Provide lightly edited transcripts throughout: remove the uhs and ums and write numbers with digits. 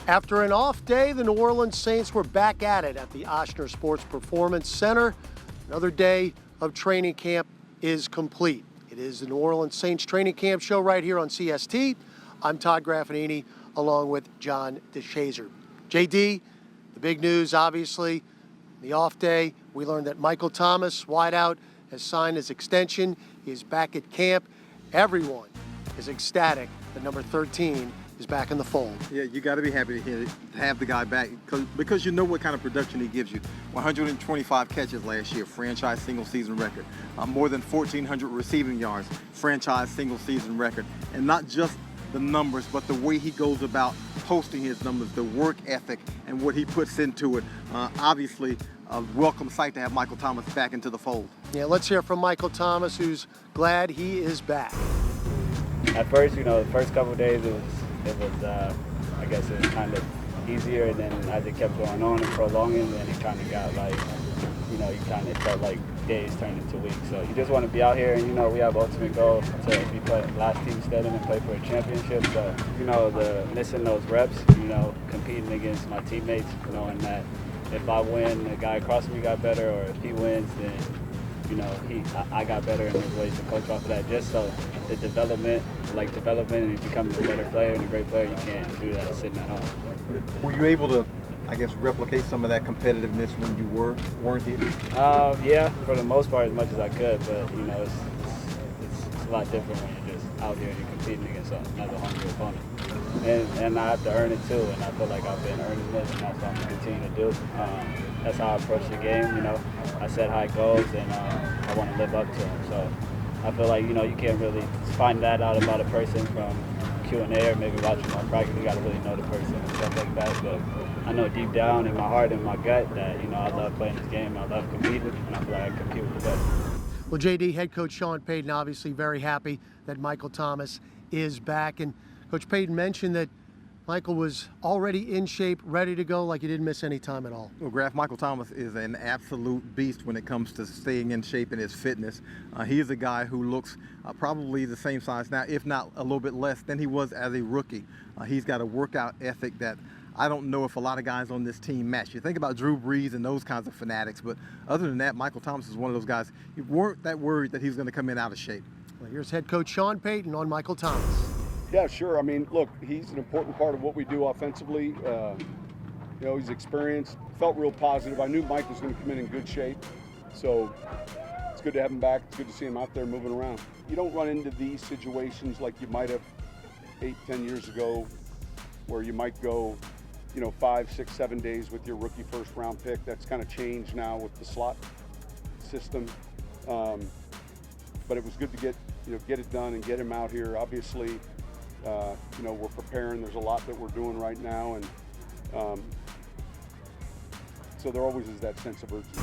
After an off day, the New Orleans Saints were back at it at the Ochsner Sports Performance Center. Another day of training camp is complete. It is the New Orleans Saints training camp show right here on CST. I'm Todd Graffagnini along with John DeShazier. JD, the big news obviously, the off day, we learned that Michael Thomas, wideout, has signed his extension. He is back at camp. Everyone is ecstatic that number 13 is back in the fold. Yeah, you got to be happy to have the guy back because you know what kind of production he gives you. 125 catches last year, franchise single-season record. More than 1,400 receiving yards, franchise single-season record. And not just the numbers, but the way he goes about posting his numbers, the work ethic, and what he puts into it. Obviously, a welcome sight to have Michael Thomas back into the fold. Yeah, let's hear from Michael Thomas, who's glad he is back. At first, the first couple of days, it was I guess it was kind of easier, and then as it kept going on and prolonging, then it kind of got like, you kind of felt like days turned into weeks. So you just want to be out here, and we have ultimate goal to be last team standing and play for a championship. So the missing those reps, competing against my teammates, knowing that if I win, the guy across from me got better, or if he wins, then I got better, and there's ways to coach off of that. Just so the development and becoming a better player and a great player, you can't do that sitting at home. Were you able to, replicate some of that competitiveness when you weren't here? Yeah, for the most part, as much as I could. But it's a lot different when you're just out here and you're competing against another hungry opponent. And I have to earn it too, and I feel like I've been earning it, and that's what I'm going to continue to do. That's how I approach the game. I set high goals, and I want to live up to them. So I feel like you can't really find that out about a person from Q&A or maybe watching on practice. You got to really know the person and stuff like that. But I know deep down in my heart and my gut that I love playing this game. I love competing, and I feel like I compete with the best. Well, JD, head coach Sean Payton obviously very happy that Michael Thomas is back, and Coach Payton mentioned that Michael was already in shape, ready to go, like he didn't miss any time at all. Well, Graf, Michael Thomas is an absolute beast when it comes to staying in shape and his fitness. He is a guy who looks probably the same size now, if not a little bit less, than he was as a rookie. He's got a workout ethic that I don't know if a lot of guys on this team match. You think about Drew Brees and those kinds of fanatics, but other than that, Michael Thomas is one of those guys. You weren't that worried that he was going to come in out of shape. Well, here's head coach Sean Payton on Michael Thomas. Yeah, sure. Look, he's an important part of what we do offensively. He's experienced, felt real positive. I knew Mike was going to come in good shape, so it's good to have him back. It's good to see him out there moving around. You don't run into these situations like you might have 8-10 years ago, where you might go 5, 6, 7 days with your rookie first round pick. That's kind of changed now with the slot system. But it was good to get it done and get him out here. Obviously, we're preparing. There's a lot that we're doing right now, and so there always is that sense of urgency.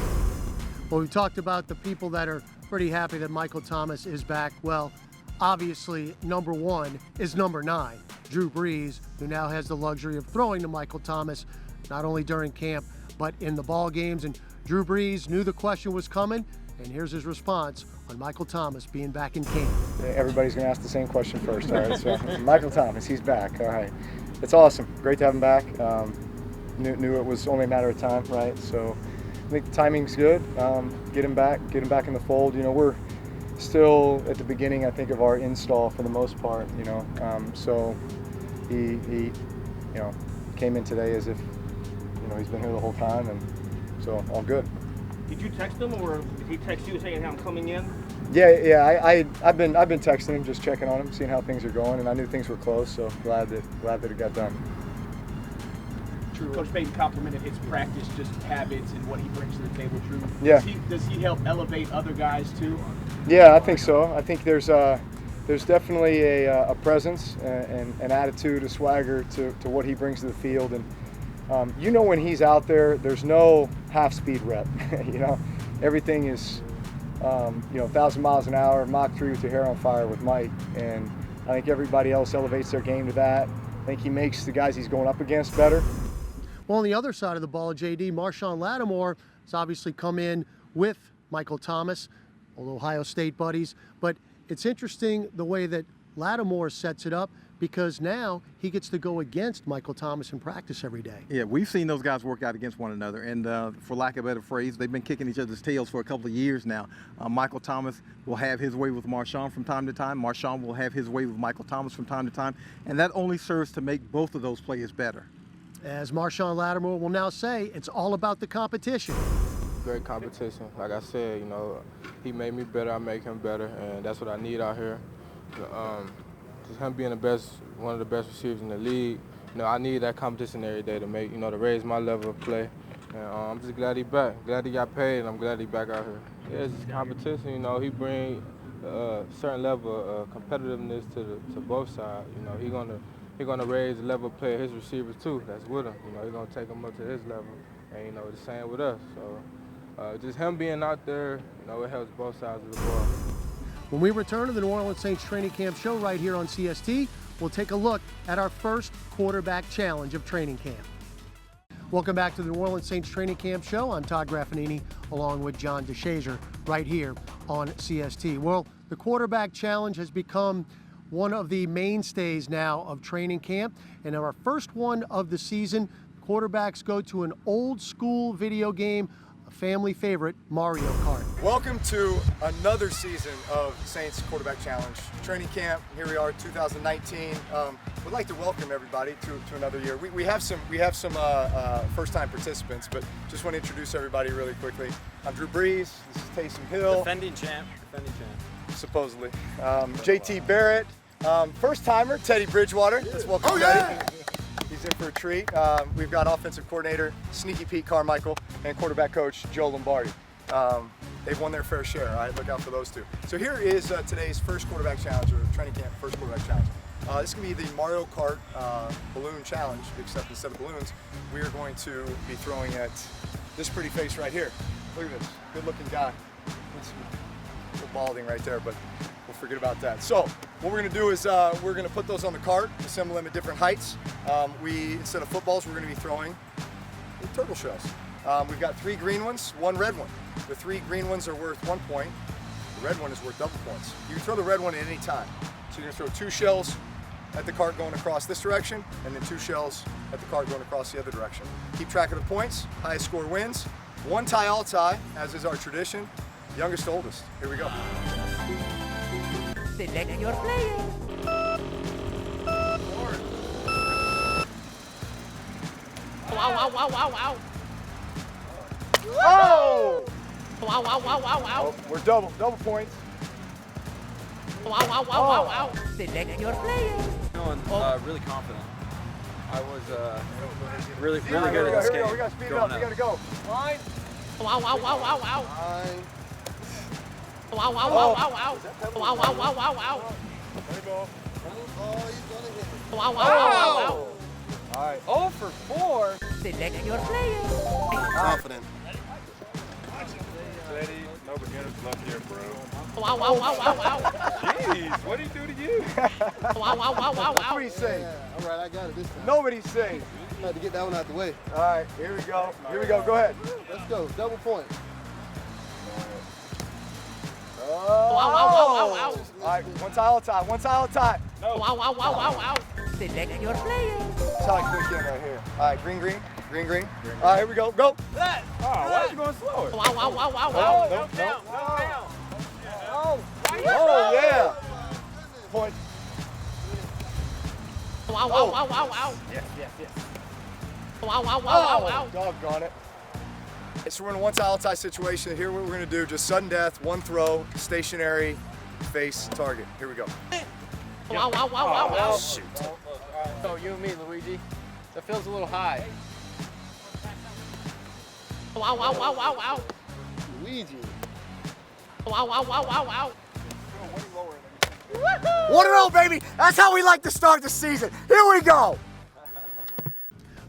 Well, we talked about the people that are pretty happy that Michael Thomas is back. Well, obviously, number one is number 9, Drew Brees, who now has the luxury of throwing to Michael Thomas, not only during camp, but in the ball games. And Drew Brees knew the question was coming, and here's his response on Michael Thomas being back in camp. Everybody's going to ask the same question first. All right, so Michael Thomas, he's back. All right, it's awesome. Great to have him back. Knew it was only a matter of time, right? So I think the timing's good. Get him back in the fold. We're still at the beginning, I think, of our install for the most part. So he came in today as if he's been here the whole time, and so all good. Did you text him, or did he text you saying, "Hey, I'm coming in"? Yeah. I've been texting him, just checking on him, seeing how things are going, and I knew things were close, so glad that it got done. True. Coach Payton complimented his practice, just habits and what he brings to the table. True. Yeah. Does he help elevate other guys too? Yeah, I think so. I think there's definitely a presence and an attitude, a swagger to what he brings to the field, and when he's out there, there's no half-speed rep. Everything is 1,000 miles an hour, Mach 3 with your hair on fire with Mike, and I think everybody else elevates their game to that. I think he makes the guys he's going up against better. Well, on the other side of the ball, JD, Payton Lattimore has obviously come in with Michael Thomas, old Ohio State buddies, but it's interesting the way that Lattimore sets it up because now he gets to go against Michael Thomas in practice every day. Yeah, we've seen those guys work out against one another, and for lack of a better phrase, they've been kicking each other's tails for a couple of years now. Michael Thomas will have his way with Marshawn from time to time. Marshawn will have his way with Michael Thomas from time to time, and that only serves to make both of those players better. As Marshawn Lattimore will now say, it's all about the competition. Great competition. Like I said, you know, he made me better, I make him better, and that's what I need out here. Just him being one of the best receivers in the league, you know, I need that competition every day to make, you know, to raise my level of play. And I'm just glad he back. Glad he got paid, and I'm glad he back out here. Yeah, it's just competition. You know, he bring a certain level of competitiveness to both sides. You know, he gonna raise the level of play of his receivers too. That's with him. You know, he gonna take them up to his level, and you know, the same with us. So just him being out there, you know, it helps both sides of the ball. When we return to the New Orleans Saints training camp show right here on CST, we'll take a look at our first quarterback challenge of training camp. Welcome back to the New Orleans Saints training camp show. I'm Todd Graffagnini along with John DeShazier right here on CST. Well, the quarterback challenge has become one of the mainstays now of training camp. And our first one of the season, quarterbacks go to an old school video game, a family favorite, Mario Kart. Welcome to another season of Saints Quarterback Challenge training camp. Here we are, 2019. We'd like to welcome everybody to another year. We have some first-time participants, but just want to introduce everybody really quickly. I'm Brees. This is Taysom Hill. Defending champ. Supposedly. JT Barrett. First-timer, Teddy Bridgewater. Let's welcome Teddy. He's in for a treat. We've got offensive coordinator, Sneaky Pete Carmichael, and quarterback coach, Joe Lombardi. They've won their fair share. All right, look out for those two. So here is today's first quarterback challenge, or training camp first quarterback challenge. This is going to be the Mario Kart balloon challenge, except instead of balloons, we are going to be throwing at this pretty face right here. Look at this, good-looking guy. It's a little balding right there, but we'll forget about that. So what we're going to do is we're going to put those on the cart, assemble them at different heights. Instead of footballs, we're going to be throwing turtle shells. We've got 3 green ones, 1 red one. The 3 green ones are worth 1 point. The red one is worth double points. You can throw the red one at any time. So you're going to throw 2 shells at the cart going across this direction, and then 2 shells at the cart going across the other direction. Keep track of the points. Highest score wins. 1 tie, all tie, as is our tradition. Youngest to oldest. Here we go. Select your player. Wow. Oh! Wow. We're double points. Wow. Select your player. Feeling really confident. I was really good at this game. We got to speed it up. We got to go. Line. Wow. Line. Wow. All right. 0 for 4. Select your player. Confident. Teddy, no beginner's luck here, bro. Wow. Jeez, what did he do to you? Wow. Nobody's safe. All right, I got it this time. Nobody's safe. I had to get that one out the way. All right, here we go. Go ahead. Let's go. Double point. Oh. Wow. All right, 1 tie, all tie. No. Wow. Select your player. That's how I click in right here. All right, green. All right, here we go. Go. Oh, why are you going slower? Wow. Oh, yeah. Point. Wow. Yes. Wow. Doggone it. So we're in a 1 tie, all tie situation. Here what we're going to do, just sudden death, 1 throw, stationary, face, target. Here we go. Wow. Shoot. So you and me, Luigi. That feels a little high. Wow. Luigi. Wow. 1-0, baby. That's how we like to start the season. Here we go.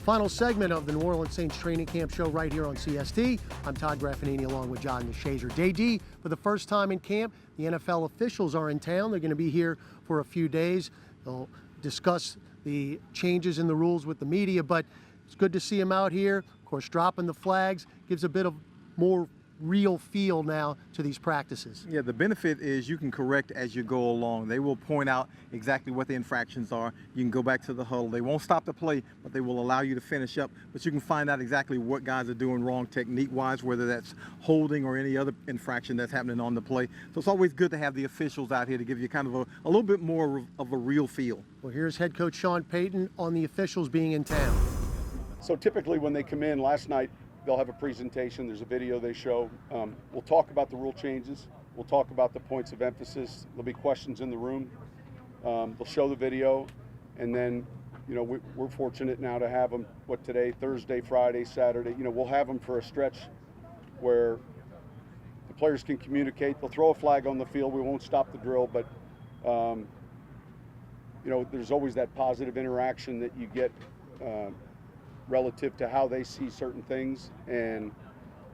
Final segment of the New Orleans Saints training camp show right here on CST. I'm Todd Graffagnini along with John DeShazier. Day D, for the first time in camp, the NFL officials are in town. They're going to be here for a few days. They'll discuss the changes in the rules with the media, but it's good to see them out here. Of course, dropping the flags gives a bit of more real feel now to these practices. Yeah, the benefit is you can correct as you go along. They will point out exactly what the infractions are. You can go back to the huddle. They won't stop the play, but they will allow you to finish up. But you can find out exactly what guys are doing wrong technique-wise, whether that's holding or any other infraction that's happening on the play. So it's always good to have the officials out here to give you kind of a little bit more of a real feel. Well, here's head coach Sean Payton on the officials being in town. So typically when they come in, last night they'll have a presentation, there's a video they show. We'll talk about the rule changes, we'll talk about the points of emphasis, there'll be questions in the room. They'll show the video, and then, you know, we're fortunate now to have them, today, Thursday, Friday, Saturday, you know, we'll have them for a stretch where the players can communicate. They'll throw a flag on the field, we won't stop the drill, but you know, there's always that positive interaction that you get relative to how they see certain things, and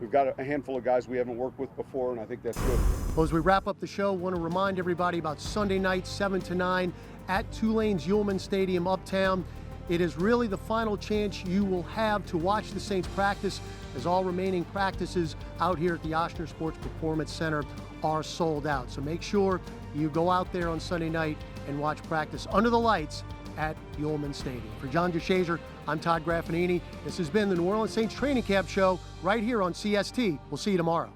we've got a handful of guys we haven't worked with before, and I think that's good. Well, as we wrap up the show, I want to remind everybody about Sunday night, 7 to 9 at Tulane's Ullman Stadium uptown. It is really the final chance you will have to watch the Saints practice, as all remaining practices out here at the Ochsner Sports Performance Center are sold out. So make sure you go out there on Sunday night and watch practice under the lights at Ullman Stadium. For John DeShazier, I'm Todd Graffagnini. This has been the New Orleans Saints Training Camp Show right here on CST. We'll see you tomorrow.